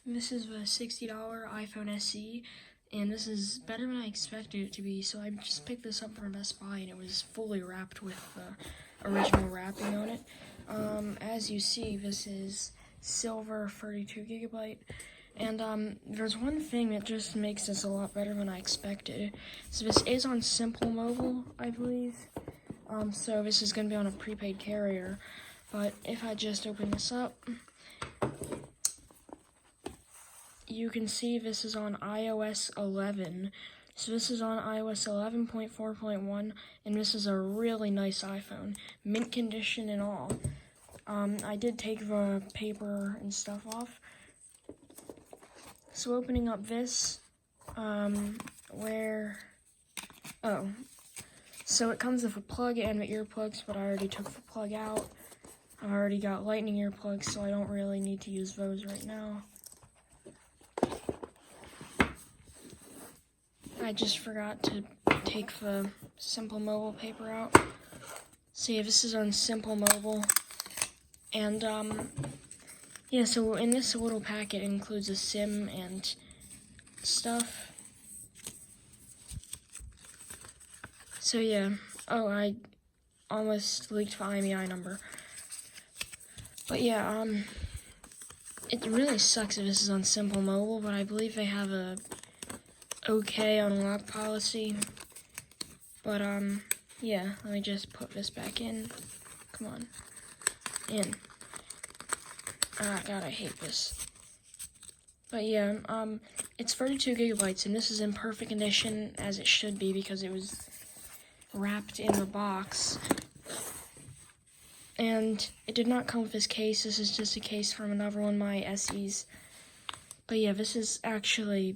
This is a $60 iPhone SE, and this is better than I expected it to be. So I just picked this up from Best Buy, and it was fully wrapped with the original wrapping on it. As you see, this is silver 32GB, and there's one thing that just makes this a lot better than I expected. So this is on Simple Mobile, I believe. So this is going to be on a prepaid carrier, but if I just open this up, you can see this is on iOS 11. So this is on iOS 11.4.1, and this is a really nice iPhone, mint condition and all. I did take the paper and stuff off. So opening up this, so it comes with a plug and the earplugs, but I already took the plug out. I've already got lightning earplugs, so I don't really need to use those right now. I just forgot to take the Simple Mobile paper out. So yeah, this is on Simple Mobile. And yeah, so in this little packet it includes a SIM and stuff. So yeah, I almost leaked the IMEI number. But yeah, it really sucks that this is on Simple Mobile, but I believe they have a okay unlock policy. But yeah, let me just put this back in. Come on. In. Ah, God, I hate this. But yeah, it's 32GB, and this is in perfect condition, as it should be, because it was wrapped in the box. And it did not come with this case. This is just a case from another one of my SEs. But yeah, this is actually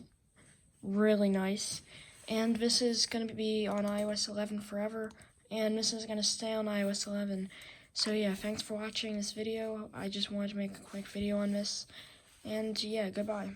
really nice. And this is going to be on iOS 11 forever. And this is going to stay on iOS 11. So yeah, thanks for watching this video. I just wanted to make a quick video on this. And yeah, goodbye.